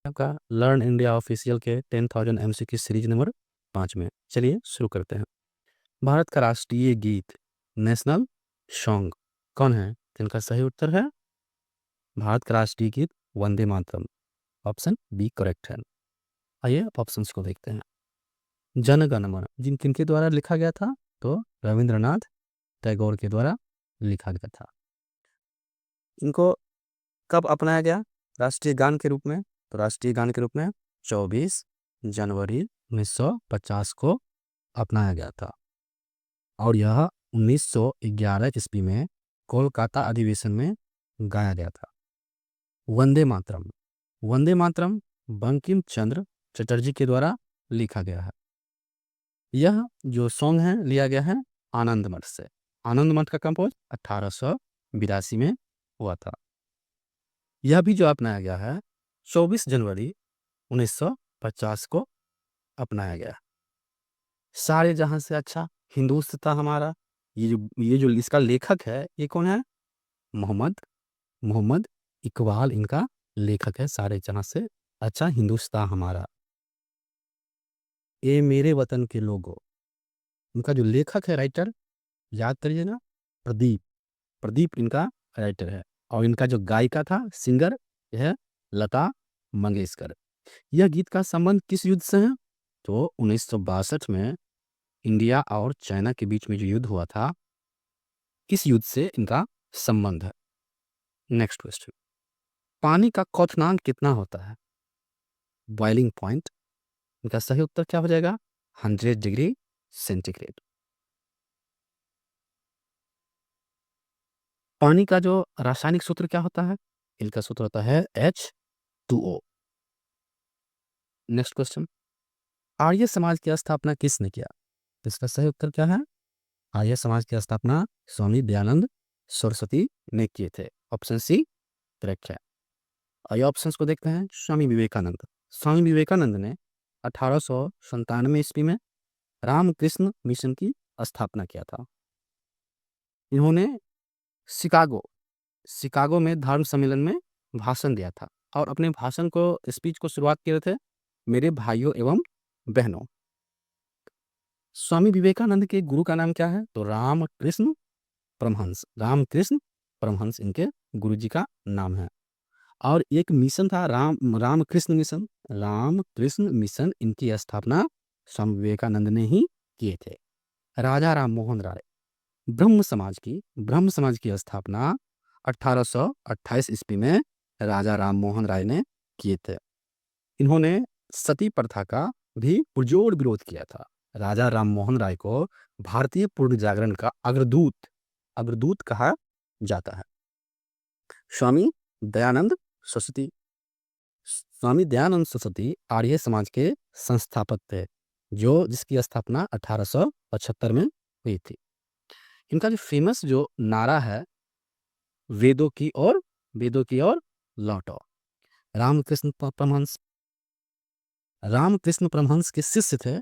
आपका learn India official के 10,000 MCQ series number 5 में। चलिए शुरू करते हैं। भारत का राष्ट्रीय गीत नेशनल सॉन्ग कौन है? तो इनका सही उत्तर है भारत का राष्ट्रीय गीत Vande Mataram. Option B correct है। आइए ऑप्शंस को देखते हैं। जन गण मन जिन किनके द्वारा लिखा गया था? तो रविंद्रनाथ टैगोर के द्वारा लिखा गया था। इनको कब अपनाया गया राष्ट्रीय गान के रूप में? तो राष्ट्रीय गान के रूप में 24 जनवरी 1950 को अपनाया गया था और यह 1911 ईस्वी में कोलकाता अधिवेशन में गाया गया था। वंदे मातरम, वंदे मातरम बंकिम चंद्र चटर्जी के द्वारा लिखा गया है। यह जो सॉन्ग है लिया गया है आनंद मठ से। आनंद मठ का कंपोज 1882 में हुआ था। यह भी जो अपनाया गया है 24 जनवरी 1950 को अपनाया गया। सारे जहां से अच्छा हिंदुस्तान हमारा, ये जो इसका लेखक है ये कौन है? मोहम्मद मोहम्मद इकबाल इनका लेखक है। सारे जहां से अच्छा हिंदुस्तान हमारा, ए मेरे वतन के लोगों, इनका जो लेखक है राइटर याद करिए ना, प्रदीप प्रदीप इनका राइटर है। और इनका जो गायिका था सिंगर यह है लता मंगेशकर। यह गीत का संबंध किस युद्ध से है? तो 1962 में इंडिया और चाइना के बीच में जो युद्ध हुआ था, किस युद्ध से इनका संबंध है। नेक्स्ट क्वेश्चन, पानी का क्वथनांक कितना होता है? Boiling point. इनका सही उत्तर क्या हो जाएगा? 100 डिग्री सेंटीग्रेड। पानी का जो रासायनिक सूत्र क्या होता है? इनका सूत्र होता है H2O। Next question, Arya Samaj की स्थापना किसने किया? इसका सही उत्तर क्या है? आर्य समाज की स्थापना स्वामी दयानंद सरस्वती ने किए थे। ऑप्शन सी करेक्ट है। आइए ऑप्शंस को देखते हैं। स्वामी विवेकानंद, स्वामी विवेकानंद ने 1897 ईस्वी में रामकृष्ण मिशन की स्थापना किया था। इन्होंने शिकागो शिकागो में धर्म सम्मेलन में भाषण दिया था और अपने भाषण को स्पीच को शुरुआत किए थे, मेरे भाइयों एवं बहनों। स्वामी विवेकानंद के गुरु का नाम क्या है? तो रामकृष्ण परमहंस। रामकृष्ण परमहंस इनके गुरुजी का नाम है। और एक मिशन था रामकृष्ण मिशन। रामकृष्ण मिशन इनकी स्थापना स्वामी विवेकानंद ने ही किए थे। राजा राम मोहन राय, ब्रह्म समाज की स्थापना 1828 ईस्वी में राजा राम मोहन राय ने किए थे। इन्होंने सती प्रथा का भी पुरजोर विरोध किया था। राजा राम मोहन राय को भारतीय पूर्ण जागरण का अग्रदूत कहा जाता है। स्वामी दयानंद सरस्वती, स्वामी दयानंद सरस्वती आर्य समाज के संस्थापक थे, जिसकी स्थापना 1875 में हुई थी। इनका जो फेमस जो नारा है वेदों की ओर लौटो। रामकृष्ण परमहंस रामकृष्ण परमहंस के शिष्य थे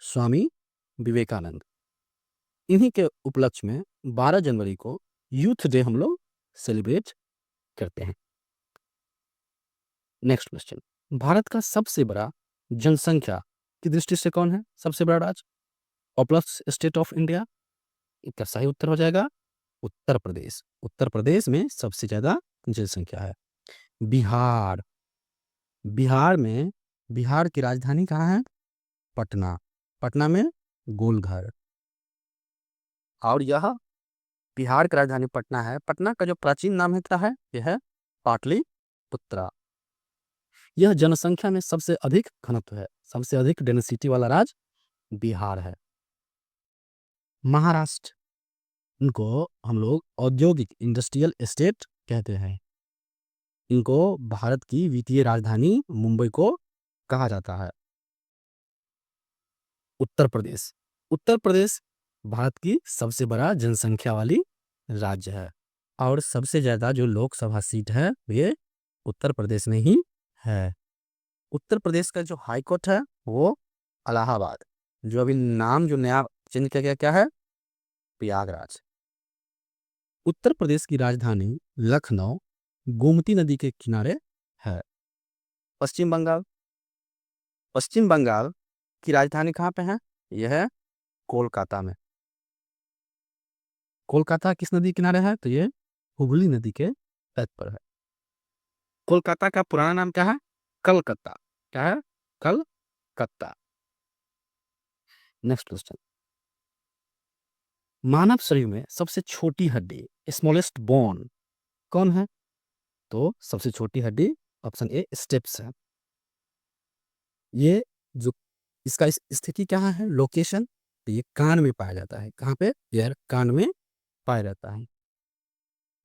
स्वामी विवेकानंद। इन्हीं के उपलक्ष्य में 12 जनवरी को यूथ डे हम लोग सेलिब्रेट करते हैं। नेक्स्ट क्वेश्चन, भारत का सबसे बड़ा जनसंख्या की दृष्टि से कौन है? सबसे बड़ा राज्य पॉपुलस स्टेट ऑफ इंडिया। इसका सही उत्तर हो जाएगा उत्तर प्रदेश। उत्तर प्रदेश में सबसे ज्यादा जनसंख्या है। बिहार बिहार की राजधानी कहाँ है? पटना। पटना में गोलघर। और यह बिहार की राजधानी पटना है। पटना का जो प्राचीन नाम है क्या है? यह है पाटलिपुत्रा। यह जनसंख्या में सबसे अधिक घनत्व है, सबसे अधिक डेंसिटी वाला राज्य बिहार है। महाराष्ट्र, इनको हम लोग औद्योगिक इंडस्ट्रियल एस्टेट कहते हैं। इनको भारत की वित्तीय राजधानी मुंबई को कहा जाता है। उत्तर प्रदेश भारत की सबसे बड़ा जनसंख्या वाली राज्य है और सबसे ज्यादा जो लोकसभा सीट है ये उत्तर प्रदेश में ही है। उत्तर प्रदेश का जो हाई कोर्ट है वो इलाहाबाद, जो अभी नाम जो नया चेंज किया गया क्या है? प्रयागराज। उत्तर प्रदेश की राजधानी लखनऊ गोमती नदी के किनारे है। पश्चिम बंगाल। पश्चिम बंगाल की राजधानी कहाँ पे है? यह है कोलकाता में। कोलकाता किस नदी किनारे है? तो ये हुगली नदी के तट पर है। कोलकाता का पुराना नाम क्या है? कलकत्ता। क्या है? कलकत्ता। नेक्स्ट क्वेश्चन, मानव शरीर में सबसे छोटी हड्डी, स्मॉलेस्ट बोन, कौन है? तो सबसे छोटी हड्डी ऑप्शन ए स्टेप्स है। ये जो इसका स्थिति क्या है, लोकेशन, तो ये कान में पाया जाता है। कहाँ पे? यार कान में पाया जाता है।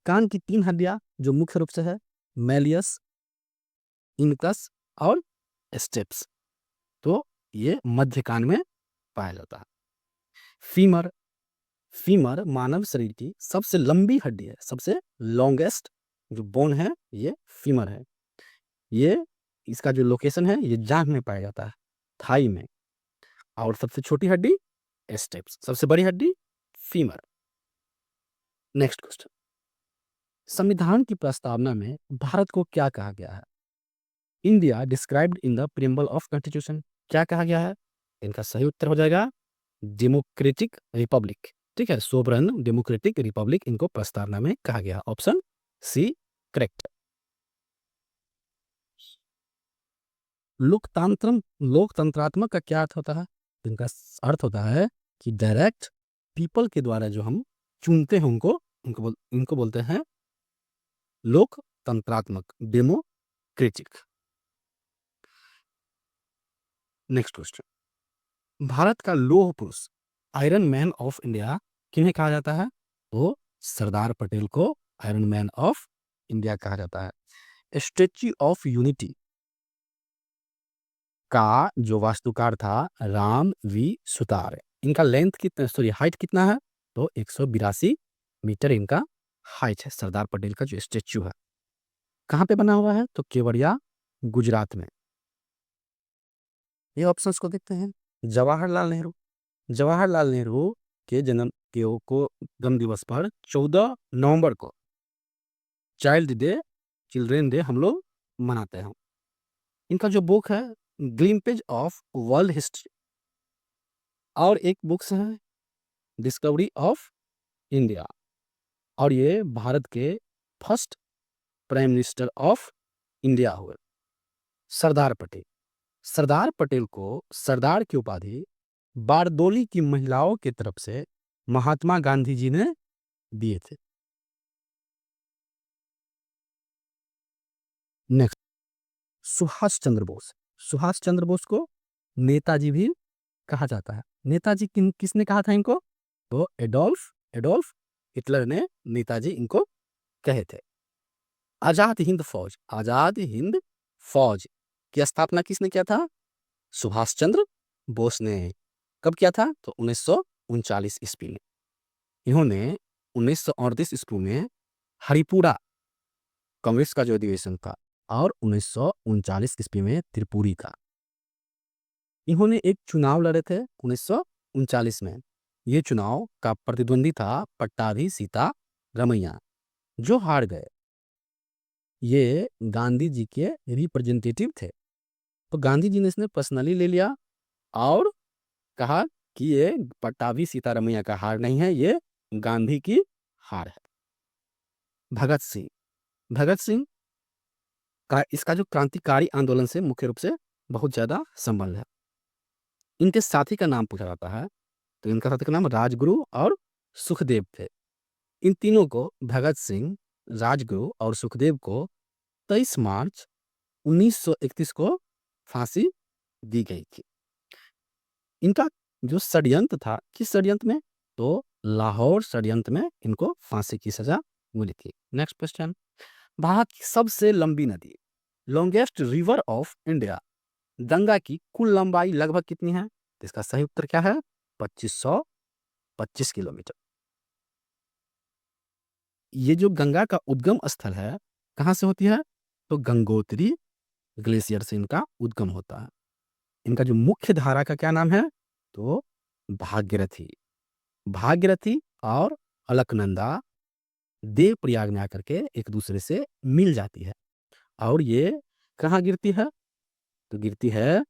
कान की 3 हड्डियां जो मुख्य रूप से है, मेलियस, इनकस और स्टेप्स, तो ये मध्य कान में पाया जाता है। फीमर, फीमर मानव शरीर की सबसे लंबी हड्डी है, सबसे लॉन्गेस्ट जो बोन है ये फीमर है। ये इसका जो लोकेशन है ये जांघ में पाया जाता है, थाई में। और सबसे छोटी हड्डी स्टेप्स, सबसे बड़ी हड्डी फीमर। नेक्स्ट क्वेश्चन, संविधान की प्रस्तावना में भारत को क्या कहा गया है? India described in the preamble of constitution, क्या कहा गया है? इनका सही उत्तर हो जाएगा डेमोक्रेटिक रिपब्लिक। ठीक है, सोवरन डेमोक्रेटिक रिपब्लिक इनको प्रस्तावना में कहा गया। Option C correct. लोकतंत्रात्मक का क्या अर्थ होता है? इनका अर्थ होता है कि डायरेक्ट पीपल के द्वारा जो हम चुनते हैं इनको बोलते हैं लोकतंत्रात्मक, डेमोक्रेटिक। नेक्स्ट क्वेश्चन, भारत का लौह पुरुष, आयरन मैन ऑफ इंडिया किन्हें कहा जाता है? तो सरदार पटेल को आयरन मैन ऑफ इंडिया कहा जाता है। स्टैच्यू ऑफ यूनिटी का जो वास्तुकार था राम वी सुतार, इनका लेंथ कितना, सॉरी हाइट कितना है? तो 182 मीटर इनका हाइट है। सरदार पटेल का जो स्टैच्यू है कहाँ पे बना हुआ है? तो केवड़िया, गुजरात में। ये ऑप्शंस को देखते हैं। जवाहरलाल नेहरू, जवाहरलाल नेहरू के जन्म दिवस पर 14 नवंबर को चिल्ड्रेन डे हम लोग मनाते हैं। इनका जो बुक है ग्लिम्पेज ऑफ वर्ल्ड हिस्ट्री, और एक बुक्स है डिस्कवरी ऑफ इंडिया, और ये भारत के first prime minister of India हुए सरदार पटेल। सरदार पटेल को सरदार की उपाधि बारदोली की महिलाओं की तरफ से महात्मा गांधी जी ने दिए थे। नेक्स्ट, सुभाष चंद्र बोस, सुभाष चंद्र बोस को नेताजी भी कहा जाता है। नेताजी किसने कहा था इनको? तो एडोल्फ एडोल्फ हिटलर ने नेताजी इनको कहे थे। आजाद हिंद फौज, आजाद हिंद फौज की स्थापना किसने किया था? सुभाष चंद्र बोस ने। कब किया था? तो 1939 ईस्वी में। इन्होंने 1938 ईस्वी में हरिपुरा कांग्रेस का जो अधिवेशन था, और 1939 ईस्वी में त्रिपुरी का। इन्होंने एक चुनाव लड़े थे 1939 में। ये चुनाव का प्रतिद्वंदी था पट्टाभी सीता रमैया, जो हार गए। ये गांधी जी के रिप्रेजेंटेटिव थे, तो गांधी जी ने इसने पर्सनली ले लिया और कहा कि ये पट्टाभी सीतारमैया का हार नहीं है, ये गांधी की हार है। भगत सिंह, भगत सिंह का इसका जो क्रांतिकारी आंदोलन से मुख्य रूप से बहुत ज्यादा संबंध है। इनके साथी का नाम पूछा जाता है, तो इनका साथी का नाम राजगुरु और सुखदेव थे। इन तीनों को, भगत सिंह, राजगुरु और सुखदेव को 23 मार्च 1931 को फांसी दी गई थी। इनका जो षड्यंत्र था, किस षड्यंत्र में? तो लाहौर षड्यंत्र में इनको फांसी की सजा मिली थी। नेक्स्ट क्वेश्चन, भारत की सबसे लंबी नदी, longest river of India, Ganga की कुल लंबाई लगभग कितनी है? तो इसका सही उत्तर क्या है? 2525 किलोमीटर। ये जो गंगा का उद्गम स्थल है कहाँ से होती है? तो गंगोत्री ग्लेशियर से इनका उद्गम होता है। इनका जो मुख्य धारा का क्या नाम है? तो भागीरथी। भागीरथी और अलकनंदा देवप्रयाग में आकर के एक दूसरे से मिल जाती है, और ये कहाँ गिरती है? तो गिरती है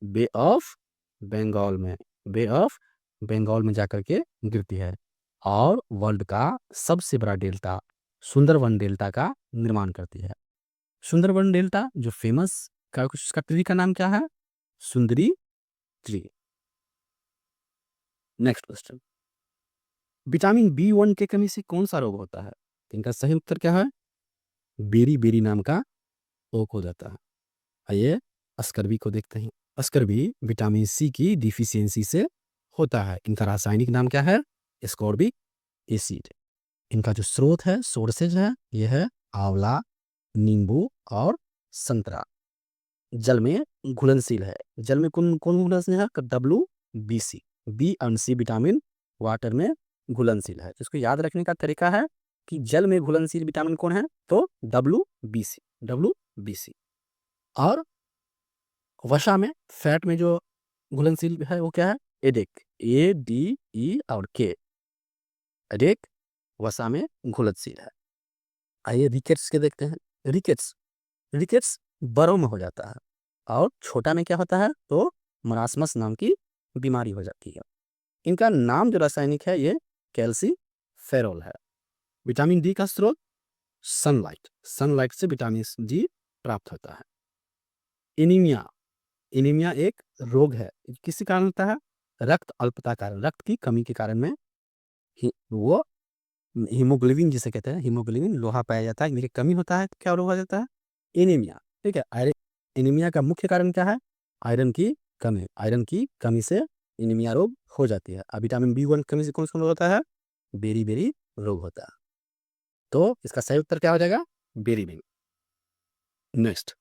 बे ऑफ बंगाल में। बे ऑफ बंगाल में जाकर के गिरती है और वर्ल्ड का सबसे बड़ा डेल्टा सुंदरवन डेल्टा का निर्माण करती है। सुंदरवन डेल्टा जो फेमस का कुछ उसका ट्री का नाम क्या है? सुंदरी tree. Next question, vitamin B1 की कमी से कौन सा रोग होता है? इनका सही उत्तर क्या है? बेरी बेरी नाम का रोग हो जाता है। आइए अस्कर्बी को देखते हैं। अस्कर्बी विटामिन सी की डिफिशियंसी से होता है। इनका रासायनिक नाम क्या है? Ascorbic acid. इनका जो स्रोत है, सोर्सेज है, यह है आंवला, नींबू और संतरा। जल में घुलनशील है। जल में कौन कौन घुलनशील है? WBC। B and C vitamin water में घुलनशील है। इसको याद रखने का तरीका है कि जल में घुलनशील विटामिन कौन है? तो WBC। और वसा में, फैट में जो घुलनशील है वो क्या है? एडेक। ADE और K। एडेक वसा में घुलनशील है। आइए रिकेट्स के देखते हैं। रिकेट्स रिकेट्स बड़ों में हो जाता है और छोटा में क्या होता है? तो मरासमस नाम की बीमारी हो जाती है। इनका नाम जो रासायनिक है ये कैल्सीफेरॉल है। विटामिन डी का स्रोत सनलाइट। सनलाइट से विटामिन डी प्राप्त होता है। एनीमिया। एनीमिया एक रोग है। किसी कारण होता है? रक्त अल्पता कारण, रक्त की कमी के कारण में वो हीमोग्लोबिन जिसे कहते हैं, हीमोग्लोबिन लोहा पाया जाता है, इनकी कमी होता है तो क्या रोग हो जाता है? एनीमिया। ठीक है। आयरन, एनीमिया का मुख्य कारण क्या है? आयरन की कमी। आयरन की कमी से एनीमिया रोग हो जाती है। अब विटामिन बी1 कमी से कौन सा रोग होता है? बेरी बेरी रोग होता है। तो इसका सही उत्तर क्या हो जाएगा? Berry berry. नेक्स्ट,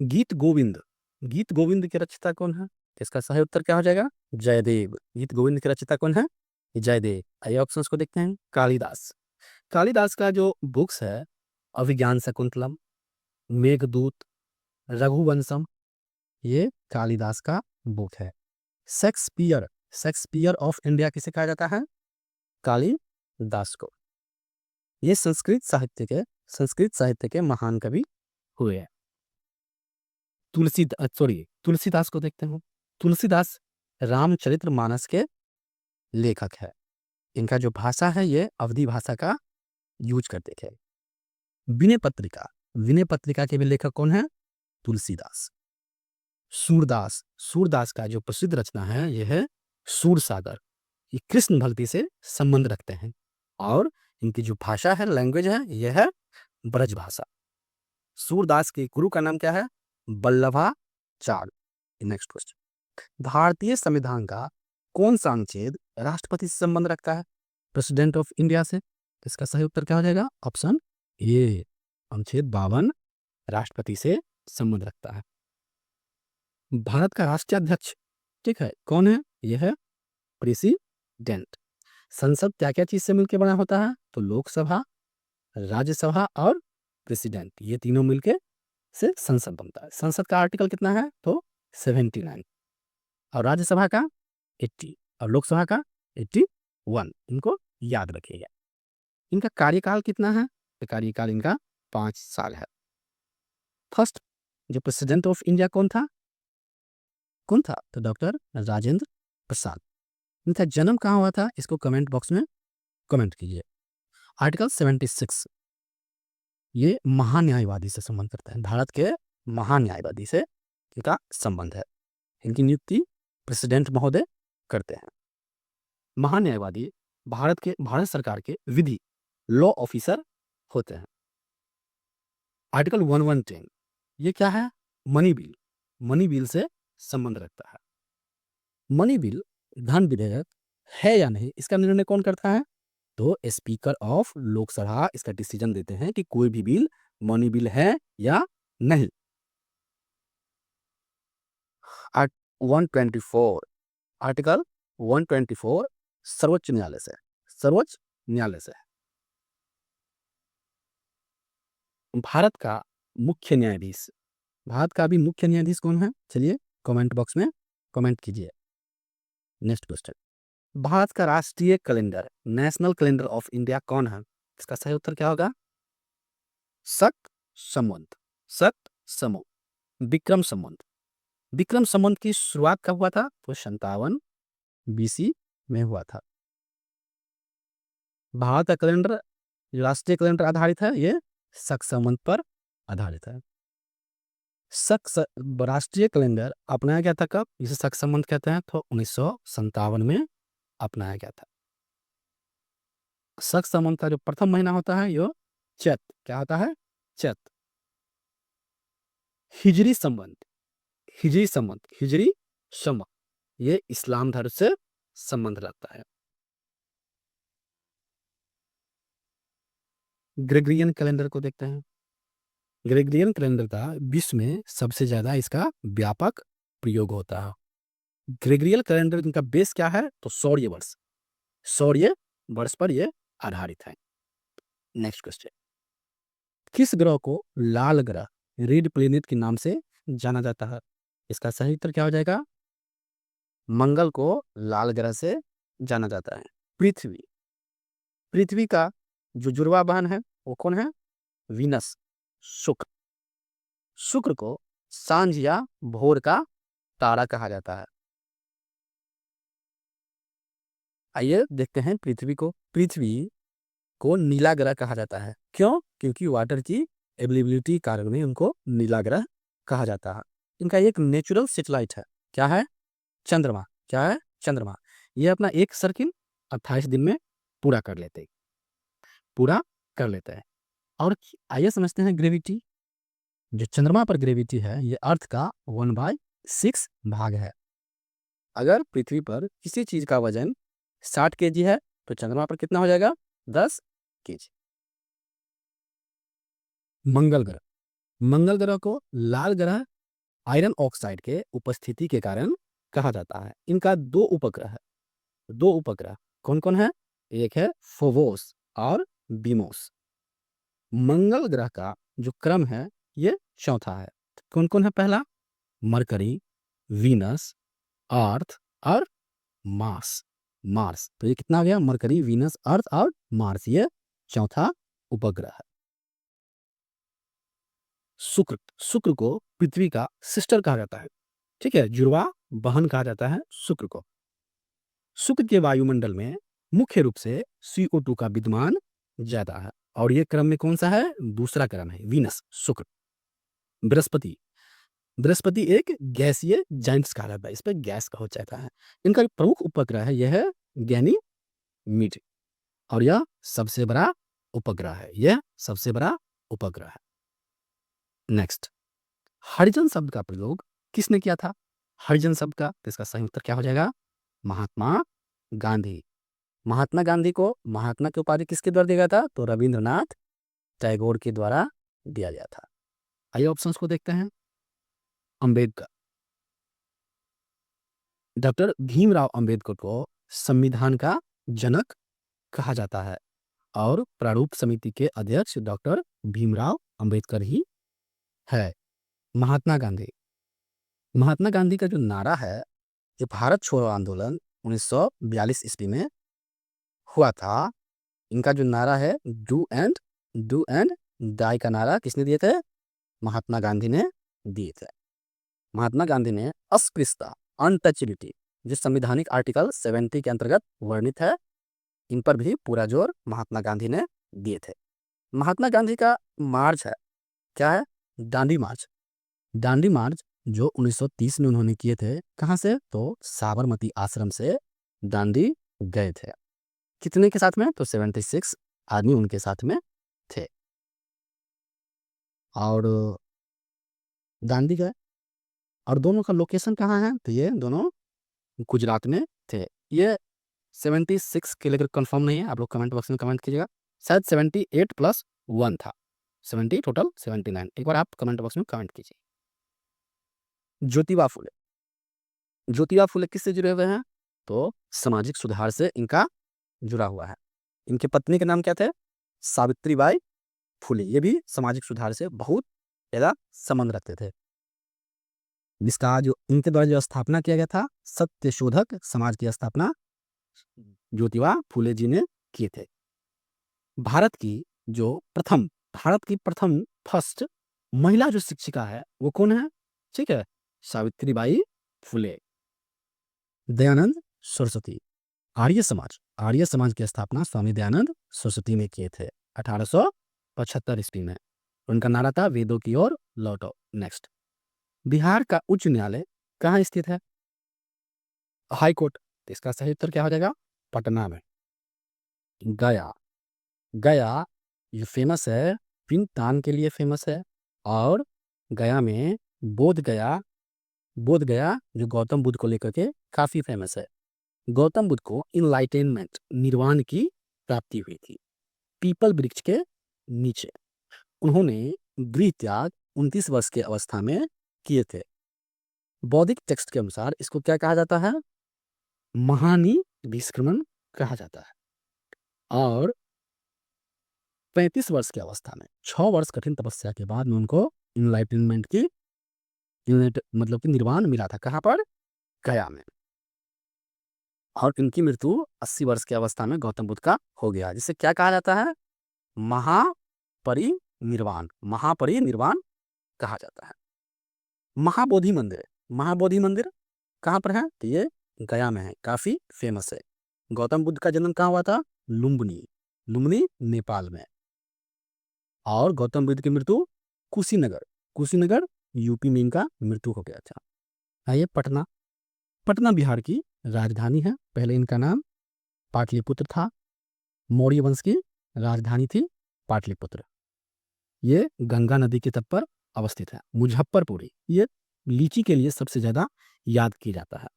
गीत गोविंद। गीत गोविंद के रचयिता कौन है? इसका सही उत्तर क्या हो जाएगा? जयदेव। गीत गोविंद के रचयिता कौन है? जयदेव। आइए ऑप्शंस को देखते हैं। कालिदास। कालिदास का जो बुक्स है, अभिज्ञान शकुंतलम, मेघदूत, रघुवंशम, ये कालिदास का बुक है। शेक्सपियर। शेक्सपियर ऑफ इंडिया किसे कहा जाता है? कालिदास को। ये संस्कृत साहित्य के महान कवि हुए हैं। तुलसीदास को देखते हैं। तुलसीदास रामचरितमानस के लेखक है। इनका जो भाषा है ये अवधी भाषा का यूज करते थे। विनय पत्रिका। विनय पत्रिका के भी लेखक कौन है? तुलसीदास। सूरदास। सूरदास का जो प्रसिद्ध रचना है यह है सूरसागर। ये कृष्ण भक्ति से संबंध रखते हैं और इनकी जो भाषा है, लैंग्वेज है, यह है ब्रज भाषा। सूरदास के गुरु का नाम क्या है? वल्लभाचार्य। नेक्स्ट क्वेश्चन, भारतीय संविधान का कौन सा अनुच्छेद राष्ट्रपति से संबंध रखता है? प्रेसिडेंट ऑफ इंडिया से। इसका सही उत्तर क्या हो जाएगा? ऑप्शन ए, अनुच्छेद 52 राष्ट्रपति से संबंध रखता है। भारत का राष्ट्रीय अध्यक्ष, ठीक है, कौन है? यह है प्रेसिडेंट। संसद क्या क्या चीज से मिलकर बना होता है? तो लोकसभा, राज्यसभा और प्रेसिडेंट, ये तीनों मिलके से संसद बनता है। संसद का आर्टिकल कितना है? तो 79। और राज्यसभा का 80 और लोकसभा का 81। इनको याद रखिएगा। इनका कार्यकाल कितना है? तो कार्यकाल इनका 5 साल है। फर्स्ट जो प्रेसिडेंट ऑफ इंडिया कौन था? तो डॉक्टर राजेंद्र प्रसाद। इनका जन्म कहाँ हुआ था? इसको कमेंट बॉक्स में कमेंट कीजिए। आर्टिकल 76 ये महान्यायवादी से संबंध करता है। भारत के महान्यायवादी से इनका संबंध है। इनकी नियुक्ति प्रेसिडेंट महोदय करते हैं। महान्यायवादी भारत सरकार के विधि लॉ ऑफिसर होते हैं। आर्टिकल 1110 ये क्या है? Money bill. मनी बिल से संबंध रखता है। मनी बिल धन विधेयक है या नहीं, इसका निर्णय कौन करता है? तो स्पीकर ऑफ लोकसभा इसका डिसीजन देते हैं कि कोई भी बिल मनी बिल है या नहीं। 124 आर्टिकल 124 सर्वोच्च न्यायालय से। भारत का मुख्य न्यायाधीश, भारत का भी मुख्य न्यायाधीश कौन है? चलिए कमेंट बॉक्स में कमेंट कीजिए। नेक्स्ट क्वेश्चन, भारत का राष्ट्रीय calendar, national calendar of India कौन है? इसका सही उत्तर क्या होगा? सत समवंत। विक्रम संवत। विक्रम संवत की शुरुआत कब हुआ था? तो 57 बीसी में हुआ था। भारत का कैलेंडर, जो राष्ट्रीय कैलेंडर आधारित है, ये शक संवत पर आधारित है। राष्ट्रीय कैलेंडर अपनाया गया था कब? इसे शक संवत कहते हैं, तो 1957 में अपनाया गया था। शक संवत का जो प्रथम महीना होता है यो चैत, क्या होता है? चैत। हिजरी संवत, हिजरी संवत, हिजरी संवत, ये इस्लाम धर्म से संबंध रखता है। ग्रेगरियन कैलेंडर को देखते हैं। ग्रेगरियन कैलेंडर का विश्व में सबसे ज्यादा इसका व्यापक प्रयोग होता है। ग्रेगरियन कैलेंडर का बेस क्या है? तो सौर्य वर्ष, सौर्य वर्ष पर यह आधारित है। नेक्स्ट क्वेश्चन, किस ग्रह को लाल ग्रह, रेड प्लेनेट के नाम से जाना जाता है? इसका सही उत्तर क्या हो जाएगा? मंगल को लाल ग्रह से जाना जाता है। पृथ्वी, पृथ्वी का जो जुड़वा बहन है वो कौन है? वीनस, शुक्र। शुक्र को सांझ या भोर का तारा कहा जाता है। आइए देखते हैं पृथ्वी को। पृथ्वी को नीला ग्रह कहा जाता है। क्यों? क्योंकि वाटर की अवेलेबिलिटी कारण में उनको नीला ग्रह कहा जाता है। इनका एक नेचुरल सैटेलाइट है, क्या है? चंद्रमा। क्या है? चंद्रमा। ये अपना एक सर्किल 28 दिन में पूरा कर लेते हैं। और आइए समझते हैं ग्रेविटी। जो चंद्रमा पर ग्रेविटी है ये अर्थ का 1/6 भाग है। अगर पृथ्वी पर किसी चीज का वजन 60 केजी है तो चंद्रमा पर कितना हो जाएगा? 10 केजी। मंगल ग्रह, मंगल ग्रह को लाल ग्रह आयरन ऑक्साइड के उपस्थिति के कारण कहा जाता है। इनका दो उपग्रह है। दो उपग्रह कौन कौन है? एक है फोवोस और बीमोस। मंगल ग्रह का जो क्रम है ये चौथा है। कौन कौन है? पहला मरकरी, वीनस, अर्थ और मार्स। मार्स, तो ये कितना आ गया? मरकरी, वीनस, अर्थ और मार्स, ये चौथा उपग्रह है। शुक्र, शुक्र को पृथ्वी का सिस्टर कहा जाता है। ठीक है, जुड़वा बहन कहा जाता है शुक्र को। शुक्र के वायुमंडल में मुख्य रूप से CO2 का विद्यमान ज्यादा है और ये क्रम में कौन सा है? दूसरा क्रम है, वीनस, शुक्र। बृहस्पति, बृहस्पति एक गैसीय जाइंट्स कहा जाता है, इस पर गैस का हो जाता है। इनका जो प्रमुख उपग्रह है यह है गैनीमीड और यह सबसे बड़ा उपग्रह है। यह सबसे बड़ा उपग्रह है। नेक्स्ट, हरिजन शब्द का प्रयोग किसने किया था? हरिजन शब्द का, तो इसका सही उत्तर क्या हो जाएगा? महात्मा गांधी। महात्मा गांधी को महात्मा की उपाधि किसके द्वारा दिया गया था? तो रविंद्रनाथ टैगोर के द्वारा दिया गया था। आइए ऑप्शंस को देखते हैं। अंबेडकर, डॉक्टर भीमराव अंबेडकर को संविधान का जनक कहा जाता है और प्रारूप समिति के अध्यक्ष डॉक्टर भीमराव अंबेडकर ही है। महात्मा गांधी, महात्मा गांधी का जो नारा है ये भारत छोड़ो आंदोलन 1942 ईस्वी में हुआ था। इनका जो नारा है डू एंड डाई का नारा किसने दिए थे? महात्मा गांधी ने दिए थे। महात्मा गांधी ने अस्पृश्यता, अनटचेबिलिटी, जो संवैधानिक आर्टिकल 70 के अंतर्गत वर्णित है, इन पर भी पूरा जोर महात्मा गांधी ने दिए थे। महात्मा गांधी का मार्च है, क्या है? दांडी मार्च। दांडी मार्च जो 1930 में उन्होंने किए थे, कहाँ से? तो साबरमती आश्रम से दांडी गए थे। कितने के साथ में? तो 76 आदमी उनके साथ में थे और दांडी गए। और दोनों का लोकेशन कहाँ है? तो ये दोनों गुजरात में थे। ये 76 के लेकर कंफर्म नहीं है, आप लोग कमेंट बॉक्स में कमेंट कीजिएगा। शायद 78 + 1 था, 70 टोटल 79। एक बार आप कमेंट बॉक्स में कमेंट कीजिए। ज्योतिबा फुले, ज्योतिबा फुले किससे जुड़े हुए हैं? तो सामाजिक सुधार से इनका जुड़ा हुआ है। इनके पत्नी के नाम क्या थे? सावित्रीबाई फुले। ये भी सामाजिक सुधार से बहुत ज्यादा संबंध रखते थे। जिसका जो इनके द्वारा जो स्थापना किया गया था, सत्यशोधक समाज की स्थापना ज्योतिबा फुले जी ने किए थे। भारत की प्रथम फर्स्ट महिला जो शिक्षिका है वो कौन है? ठीक है, सावित्रीबाई फुले। दयानंद सरस्वती। आर्य समाज की स्थापना स्वामी दयानंद सरस्वती ने किए थे 1875 ईस्वी में। उनका नारा था वेदों की ओर लौटो। नेक्स्ट, बिहार का उच्च न्यायालय कहाँ स्थित है? High court. तो इसका सही उत्तर क्या हो जाएगा? पटना में। गया। गया ये फेमस है, पिंड दान के लिए फेमस है। और गया में बोध गया जो गौतम बुद्ध को लेकर के काफी फेमस है। गौतम बुद्ध को इनलाइटेनमेंट निर्वाण की प्राप्ति हुई थी पीपल वृक्ष के नीचे। उन्होंने गृह त्याग 29 वर्ष की अवस्था में किए थे। बौद्धिक टेक्स्ट के अनुसार इसको क्या कहा जाता है? महानिष्क्रमण कहा जाता है। और 35 वर्ष की अवस्था में 6 वर्ष कठिन तपस्या के बाद में उनको इनलाइटनमेंट की मतलब कि निर्वाण मिला था। कहाँ पर? गया में। और इनकी मृत्यु 80 वर्ष की अवस्था में गौतम बुद्ध का हो गया, जिसे क्या कहा जाता है? महापरिनिर्वाण। महापरिनिर्वाण कहा जाता है। महाबोधि मंदिर कहाँ पर है? तो ये गया में है, काफी फेमस है। गौतम बुद्ध का जन्म कहाँ हुआ था? लुम्बिनी नेपाल में। और गौतम बुद्ध की मृत्यु कुशीनगर यूपी में इनका मृत्यु हो गया था। आइए, पटना बिहार की राजधानी है। पहले इनका नाम पाटलिपुत्र था। मौर्य वंश की राजधानी थी पाटलिपुत्र। ये गंगा नदी के तट पर अवस्थित है। मुजफ्फरपुरी ये लीची के लिए सबसे ज्यादा याद किया जाता है।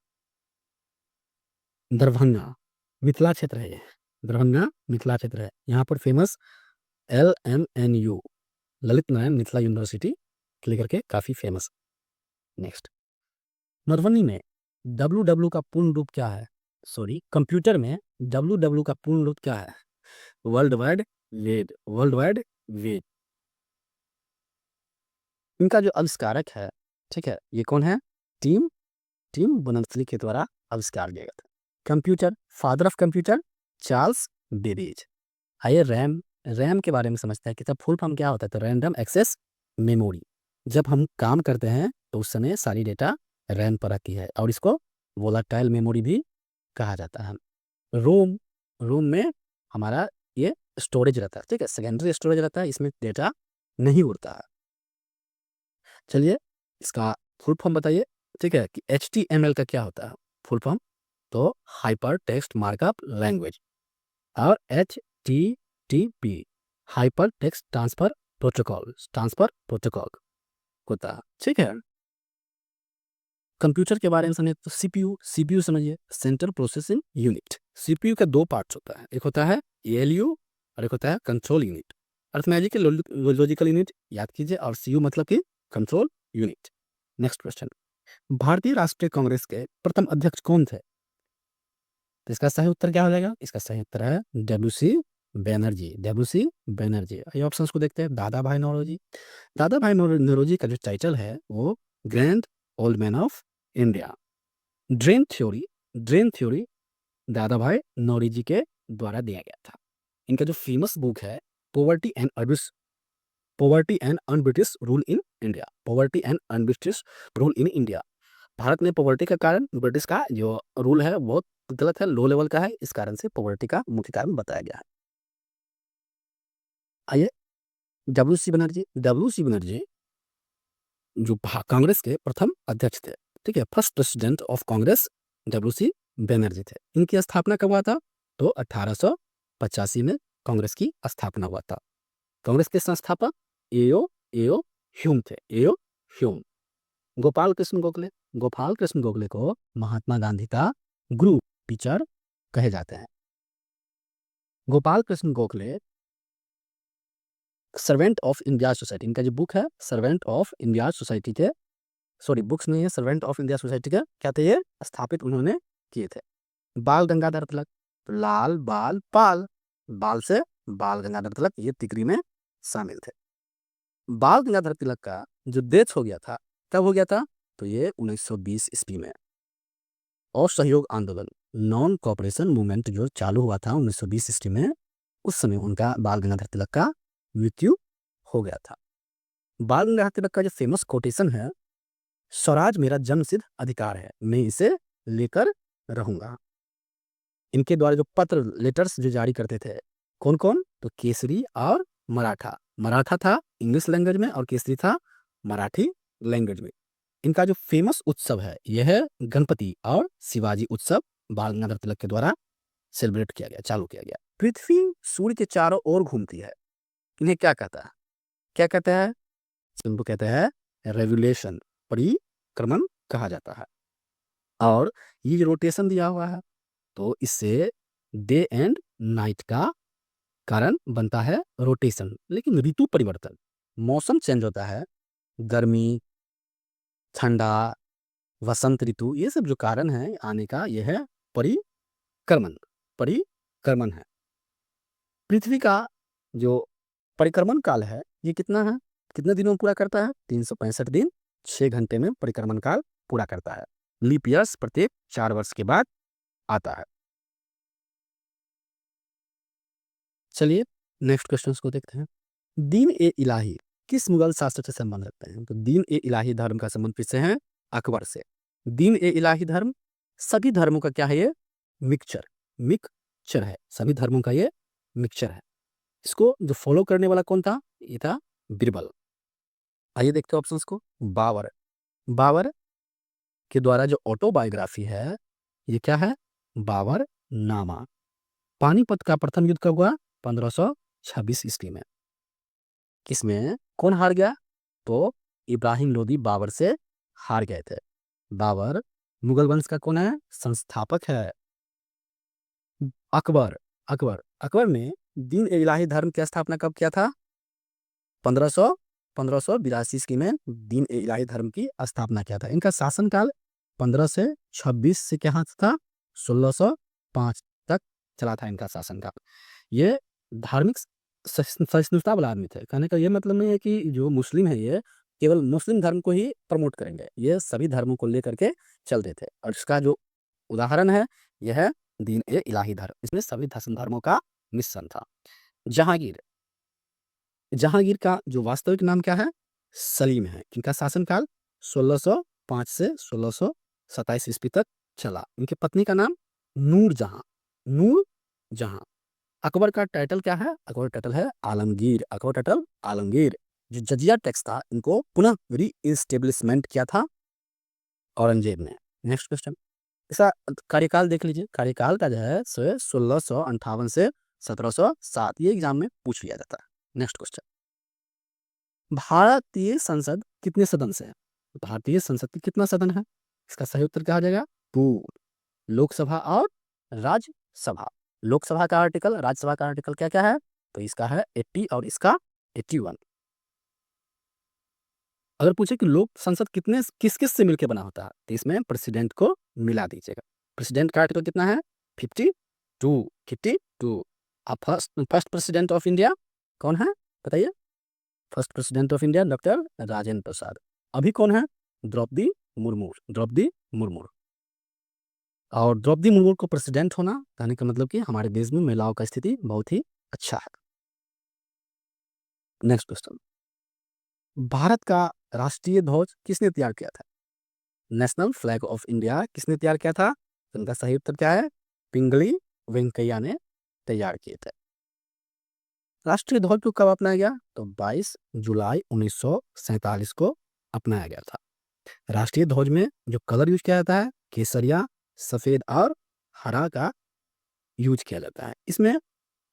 दरभंगा मिथिला क्षेत्र है। दरभंगा मिथिला क्षेत्र है। यहाँ पर famous LMNU Lalit Narayan Mithila university लेकर के काफी फेमस। नेक्स्ट, मधुबनी में WW का पूर्ण रूप क्या है? कंप्यूटर में WW का पूर्ण रूप क्या है? World wide web. इनका जो आविष्कारक है, ठीक है, ये कौन है? टिम बर्नर्स-ली के द्वारा आविष्कार किया गया था। Computer, father of computer Charles Babbage. आइए, रैम के बारे में समझते हैं कि इसका फुल फॉर्म क्या होता है। तो रैंडम एक्सेस मेमोरी। जब हम काम करते हैं तो उस समय सारी डेटा रैम पर आती है और इसको वोलाटाइल मेमोरी भी कहा जाता है। रोम में हमारा ये स्टोरेज रहता है, ठीक है, सेकेंडरी स्टोरेज रहता है, इसमें डेटा नहीं उड़ता है। चलिए, इसका फुल फॉर्म बताइए, ठीक है, कि HTML का क्या होता है फुल फॉर्म? तो हाइपर टेक्स्ट मार्कअप लैंग्वेज। और HTTP hyper text transfer protocol होता है, ठीक है। कंप्यूटर के बारे में समझिए तो CPU समझिए, सेंट्रल प्रोसेसिंग यूनिट। CPU का 2 पार्ट्स होता है, एक होता है ALU और एक होता है control unit. Arithmetic logical unit याद कीजिए, और CU मतलब कि कंट्रोल यूनिट। नेक्स्ट क्वेश्चन, भारतीय राष्ट्रीय कांग्रेस के प्रथम अध्यक्ष कौन थे? तो इसका सही उत्तर क्या हो जाएगा? इसका सही उत्तर है WC बैनर्जी। ये ऑप्शंस को देखते हैं। दादा भाई नौरोजी का जो टाइटल है वो grand old man of India. Drain theory दादा भाई नौरोजी के द्वारा दिया गया था। इनका जो फेमस बुक है poverty and un-British rule in India. Bharat में पॉवर्टी का कारण ब्रिटिश का जो रूल है बहुत गलत है, लो लेवल का है, इस कारण से पॉवर्टी का मुख्य कारण बताया गया है। आइए, WC बनर्जी जो कांग्रेस के प्रथम अध्यक्ष थे, ठीक है, first president of Congress WC Banerjee थे। इनकी स्थापना कब हुआ था? तो 1885 में कांग्रेस की स्थापना हुआ था। कांग्रेस के संस्थापक एओ ह्यूम थे। गोपाल कृष्ण गोखले को महात्मा गांधी का गुरु टीचर कहे जाते हैं। Gopal Krishna Gokhale servant of India society, इनका जो बुक है सर्वेंट ऑफ इंडिया सोसाइटी थे, बुक्स नहीं है, सर्वेंट ऑफ इंडिया सोसाइटी का क्या थे ये स्थापित उन्होंने किए थे। बाल गंगाधर तिलक, लाल बाल पाल, बाल से बाल गंगाधर तिलक, ये तिकरी में शामिल थे। बाल गंगाधर तिलक का जो डेथ हो गया था, कब हो गया था? तो ये 1920 ईस्वी में। और सहयोग आंदोलन नॉन कॉपरेशन मूवमेंट जो चालू हुआ था 1920 ईस्वी में, उस समय उनका बाल गंगाधर तिलक का मृत्यु हो गया था। बाल गंगाधर तिलक का जो फेमस कोटेशन है, स्वराज मेरा जन्मसिद्ध अधिकार है, मैं इसे लेकर रहूंगा। इनके द्वारा जो पत्र लेटर्स जो जारी करते थे, कौन कौन? तो केसरी और मराठा। मराठा था इंग्लिश लैंग्वेज में और केसरी था मराठी लैंग्वेज में। इनका जो फेमस उत्सव है यह है गणपति और शिवाजी उत्सव, बाल गंगाधर तिलक के द्वारा सेलिब्रेट किया गया, चालू किया गया। पृथ्वी सूर्य के चारों ओर घूमती है, इन्हें क्या कहता है? क्या कहता है? इनको कहते हैं रेवोल्यूशन, परिक्रमण कहा जाता है। और ये जो रोटेशन दिया हुआ है तो इससे डे एंड नाइट का कारण बनता है रोटेशन। लेकिन ऋतु परिवर्तन, मौसम चेंज होता है, गर्मी, ठंडा, वसंत ऋतु, ये सब जो कारण है आने का यह है परिक्रमण, परिक्रमण है। पृथ्वी का जो परिक्रमण काल है ये कितना है? कितने दिनों में पूरा करता है? 365 दिन 6 घंटे में परिक्रमण काल पूरा करता है। लीप ईयर्स प्रत्येक 4 वर्ष के बाद आता है। चलिए नेक्स्ट क्वेश्चन को देखते हैं। दीन ए इलाही किस मुगल शासक से संबंध रखते हैं? तो दीन ए इलाही धर्म का संबंध किससे है? अकबर से। दीन ए इलाही धर्म सभी धर्मों का क्या है? ये मिक्सचर, मिक्सचर है, सभी धर्मों का ये मिक्सचर है। इसको जो फॉलो करने वाला कौन था? ये था बीरबल। आइए देखते हैं ऑप्शंस को। बाबर, बाबर के द्वारा जो ऑटोबायोग्राफी है ये क्या है? बाबर नामा। पानीपत का प्रथम युद्ध कब हुआ? 1526 ईस्वी में। किसमें कौन हार गया? तो इब्राहिम लोदी बाबर से हार गए थे। बाबर मुगल वंश का कौन है? संस्थापक है। अकबर, अकबर अकबर ने दीन ए इलाही धर्म की स्थापना कब किया था? 1582 ईस्वी में दीन ए इलाही धर्म की स्थापना किया था। इनका शासनकाल 15 से 26 से क्या था? 1605 तक चला था इनका शासनकाल। ये धार्मिक सहिष्णुता वाला आदमी थे। कहने का ये मतलब नहीं है कि जो मुस्लिम है ये केवल मुस्लिम धर्म को ही प्रमोट करेंगे, ये सभी धर्मों को लेकर के चलते थे। और इसका जो उदाहरण है यह है दीन ए इलाही धर्म, इसमें सभी धर्मों का मिश्रण था। जहांगीर, जहांगीर का जो वास्तविक नाम क्या है? सलीम है। इनका शासनकाल 1605 से 1627 ईस्वी तक चला। इनकी पत्नी का नाम नूर जहां, नूर जहां। अकबर का टाइटल क्या है? अकबर टाइटल है आलमगीर, अकबर टाइटल आलमगीर। जो जजिया टैक्स था इनको पुनः री इस्टेब्लिशमेंट किया था औरंगजेब ने। नेक्स्ट क्वेश्चन, इसका कार्यकाल देख लीजिए। कार्यकाल का जो है 1658 से 1707, ये एग्जाम में पूछ लिया जाता है। नेक्स्ट क्वेश्चन, भारतीय संसद कितने सदन से है? भारतीय संसद की कितना सदन है? इसका सही उत्तर क्या हो जाएगा? 2। लोकसभा और राज्यसभा। लोकसभा का आर्टिकल, राज्यसभा का आर्टिकल क्या क्या है? तो इसका है 80 और इसका 81। अगर पूछे कि लोक संसद कितने किस किस से मिलकर बना होता है तो इसमें प्रेसिडेंट को मिला दीजिएगा। प्रेसिडेंट का आर्टिकल कितना है? 52, 52। अब फर्स्ट प्रेसिडेंट ऑफ इंडिया कौन है बताइए? First president of India doctor Rajendra Prasad. अभी कौन है? द्रौपदी मुर्मू, द्रौपदी मुर्मू। और द्रौपदी मुर्मू को प्रेसिडेंट होना कहने का मतलब कि हमारे देश में महिलाओं का स्थिति बहुत ही अच्छा है। नेक्स्ट क्वेश्चन, भारत का राष्ट्रीय ध्वज किसने तैयार किया था? नेशनल फ्लैग ऑफ इंडिया किसने तैयार किया था? तो इनका सही उत्तर क्या है? पिंगली वेंकैया ने तैयार किए थे। राष्ट्रीय ध्वज को कब अपनाया गया? तो 22 जुलाई 1947 को अपनाया गया था। राष्ट्रीय ध्वज में जो कलर यूज किया जाता है केसरिया, सफेद और हरा का यूज किया जाता है। इसमें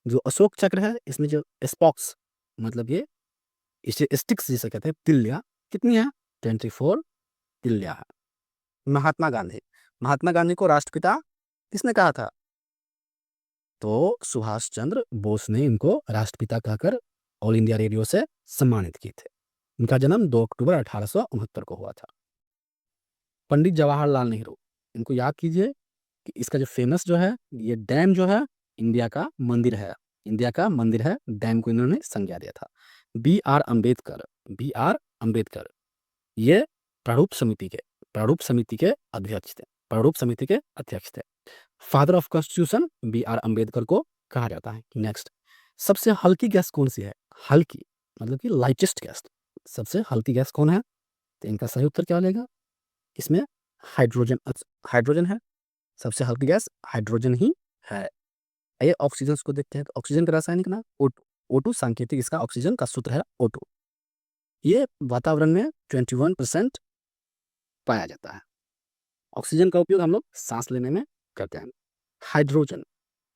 जो अशोक चक्र है इसमें जो स्पॉक्स मतलब ये इसे स्टिक्स जिसे कहते हैं तिल्लियां कितनी है? 24 तिल्लियां है। महात्मा गांधी, महात्मा गांधी को राष्ट्रपिता किसने कहा था? तो सुभाष चंद्र बोस ने इनको राष्ट्रपिता कहकर ऑल इंडिया रेडियो से सम्मानित किए थे। इनका जन्म 2 अक्टूबर 1869 को हुआ था। पंडित जवाहरलाल नेहरू, इनको याद कीजिए कि इसका जो फेमस जो है ये डैम जो है इंडिया का मंदिर है, इंडिया का मंदिर है, डैम को इन्होंने संज्ञा दिया था। B.R. अम्बेडकर, B.R. अम्बेडकर ये प्रारूप समिति के अध्यक्ष थे, प्रारूप समिति के अध्यक्ष थे। Father of constitution B.R. Ambedkar को कहा जाता है। नेक्स्ट, सबसे हल्की गैस कौन सी है? हल्की मतलब कि लाइटेस्ट गैस, सबसे हल्की गैस कौन है? तो इनका सही उत्तर क्या हो जाएगा? इसमें हाइड्रोजन हाइड्रोजन है, सबसे हल्की गैस हाइड्रोजन ही है। ये ऑक्सीजन को देखते हैं, तो ऑक्सीजन का रासायनिक नाम O2। O2 सांकेतिक इसका ऑक्सीजन का सूत्र है O2। ये वातावरण में 21% पाया जाता है। ऑक्सीजन का उपयोग हम लोग सांस लेने में करते हैं। हाइड्रोजन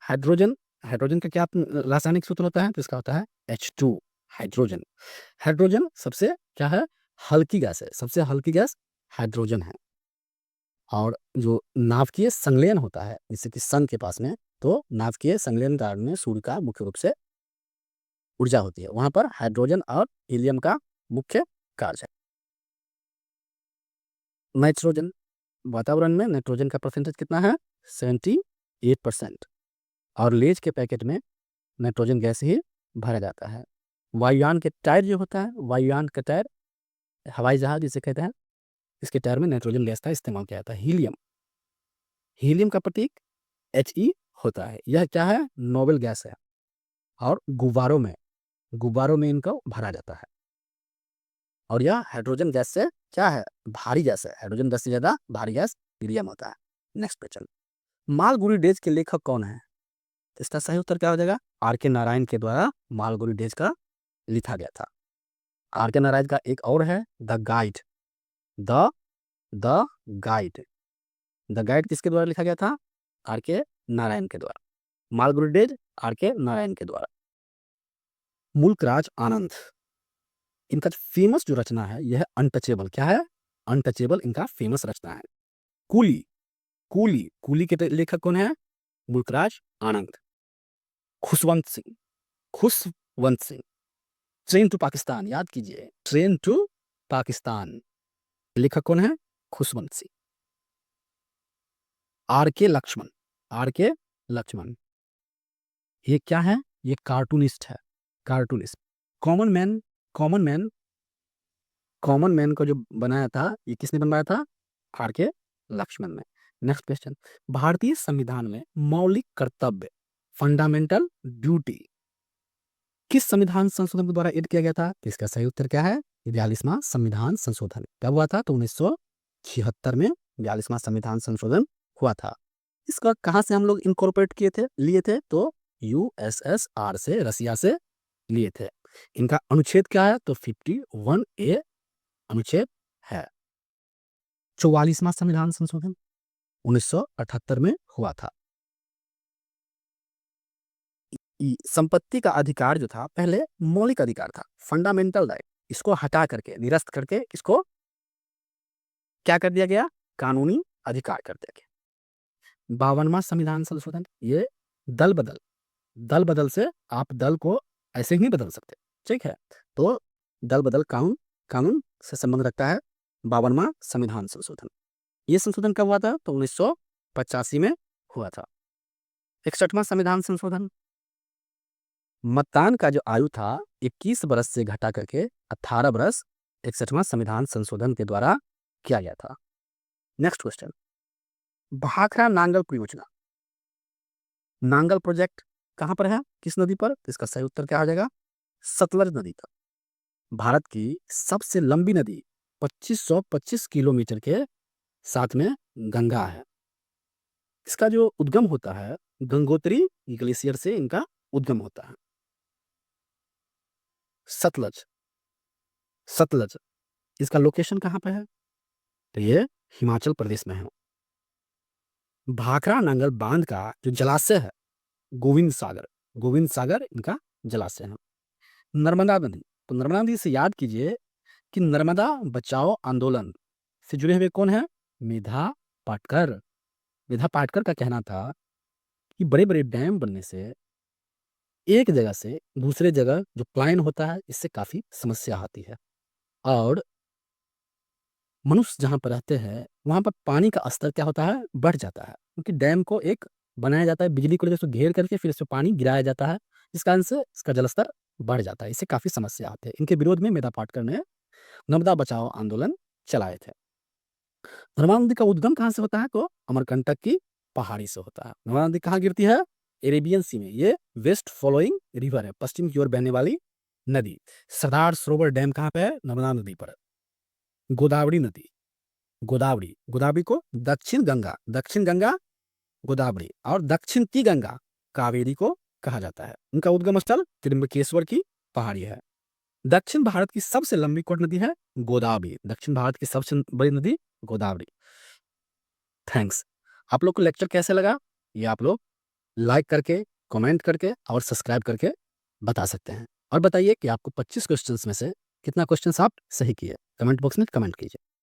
हाइड्रोजन हाइड्रोजन का क्या रासायनिक सूत्र होता है? तो इसका होता है H2 हाइड्रोजन। हाइड्रोजन सबसे क्या है? हल्की गैस है, सबसे हल्की गैस हाइड्रोजन है। और जो नाभिकीय संलयन होता है जैसे कि सन के पास में, तो नाभिकीय संलयन काल में सूर्य का मुख्य रूप से ऊर्जा होती है, वहां पर हाइड्रोजन और हीलियम का मुख्य कार्य है। नाइट्रोजन वातावरण में नाइट्रोजन का परसेंटेज कितना है? 78%। और लेज के पैकेट में नाइट्रोजन गैस ही भरा जाता है। वायुयान के टायर जो होता है, वायुयान का टायर, हवाई जहाज जिसे कहते हैं, इसके टायर में नाइट्रोजन गैस का इस्तेमाल किया जाता है। हीलियम हीलियम का प्रतीक He होता है। यह क्या है? नोबेल गैस है। और गुब्बारों में इनको भरा जाता है। और यह हाइड्रोजन गैस से क्या है? भारी गैस है। हाइड्रोजन गैस से ज्यादा भारी गैस हीलियम होता है। नेक्स्ट क्वेश्चन, मालगुडी डेज के लेखक कौन है? इसका सही उत्तर क्या हो जाएगा? R.K. नारायण के द्वारा मालगुडी डेज का लिखा गया था। R.K. नारायण का एक और है the guide. The the guide the guide किसके द्वारा लिखा गया था? R.K. नारायण के द्वारा। Malgudi days R.K. नारायण के द्वारा। मुल्कराज आनंद, इनका फेमस जो रचना है यह है अनटचेबल। क्या है? अनटचेबल इनका फेमस रचना है। कूली कूली के लेखक कौन है? मुल्कराज आनंद। खुशवंत सिंह, ट्रेन टू पाकिस्तान, याद कीजिए, ट्रेन टू पाकिस्तान, लेखक कौन है? खुशवंत सिंह। R.K. लक्ष्मण, ये क्या है? ये कार्टूनिस्ट है, कार्टूनिस्ट। कॉमन मैन को जो बनाया था, ये किसने बनवाया था? R.K. लक्ष्मण ने। नेक्स्ट क्वेश्चन, भारतीय संविधान में मौलिक कर्तव्य, फंडामेंटल ड्यूटी, किस संविधान संशोधन के द्वारा एड किया गया था? इसका सही उत्तर क्या है? 42वां संविधान संशोधन कब हुआ था? तो 1976 में 42वां संविधान संशोधन हुआ था। इसका कहां से हम लोग इनकॉर्पोरेट लिए थे? तो USSR से, रसिया से लिए थे। इनका अनुच्छेद क्या है? तो 51A अनुच्छेद है। 44वां संविधान संशोधन 1978 में हुआ था। संपत्ति का अधिकार जो था पहले मौलिक अधिकार था, फंडामेंटल राइट, इसको हटा करके, निरस्त करके, इसको क्या कर दिया गया? कानूनी अधिकार कर दिया गया। 52वां संविधान संशोधन, ये दल बदल से आप दल को ऐसे ही नहीं बदल सकते, ठीक है? तो दल बदल कानून से संबंध रखता है 52वां संविधान संशोधन। ये संशोधन कब हुआ था? तो 1985 में हुआ था। 61वां संविधान संशोधन, मतदान का जो आयु था 21 वर्ष से घटा करके 18 वर्ष 61वां संविधान संशोधन के द्वारा किया गया था। नेक्स्ट क्वेश्चन, भाखड़ा नांगल परियोजना, नांगल प्रोजेक्ट कहां पर है? किस नदी पर? इसका सही उत्तर क्या हो जाएगा? सतलज नदी पर। भारत की सबसे लंबी नदी 2525 किलोमीटर के साथ में गंगा है। इसका जो उद्गम होता है गंगोत्री ग्लेशियर से, इनका उद्गम होता है। सतलज इसका लोकेशन कहां पर है? तो ये हिमाचल प्रदेश में है। भाखड़ा नांगल बांध का जो जलाशय है गोविंद सागर इनका जलाशय है। नर्मदा नदी, तो नर्मदा नदी से याद कीजिए कि नर्मदा बचाओ आंदोलन से जुड़े हुए कौन है? मेधा पाटकर का कहना था कि बड़े बड़े डैम बनने से एक जगह से दूसरे जगह जो प्लाइन होता है, इससे काफी समस्या आती है। और मनुष्य जहाँ पर रहते हैं वहाँ पर पानी का स्तर क्या होता है? बढ़ जाता है, क्योंकि डैम को एक बनाया जाता है, बिजली को लेकर घेर करके फिर इसमें पानी गिराया जाता है, इस कारण से इसका जलस्तर बढ़ जाता है, इससे काफी समस्या आती है। इनके विरोध में मेधा पाटकर ने नर्मदा बचाओ आंदोलन चलाए थे। नर्मदा नदी का उद्गम कहाँ से होता है? तो अमरकंटक की पहाड़ी से होता है। नर्मदा नदी कहाँ गिरती है? अरेबियन सी में। ये वेस्ट फॉलोइंग रिवर है, पश्चिम की ओर बहने वाली नदी। सरदार सरोवर डैम कहाँ पे है? नर्मदा नदी पर। गोदावरी गोदावरी, गोदावरी को दक्षिण गंगा गोदावरी और दक्षिण की गंगा कावेरी को कहा जाता है। उनका उद्गम स्थल त्र्यंबकेश्वर की पहाड़ी है। दक्षिण भारत की सबसे लंबी कौन नदी है? गोदावरी। दक्षिण भारत की सबसे बड़ी नदी गोदावरी। थैंक्स। आप लोग को लेक्चर कैसे लगा ये आप लोग लाइक करके, कमेंट करके और सब्सक्राइब करके बता सकते हैं। और बताइए कि आपको 25 क्वेश्चंस में से कितना क्वेश्चंस आप सही किए। कमेंट बॉक्स में कमेंट कीजिए।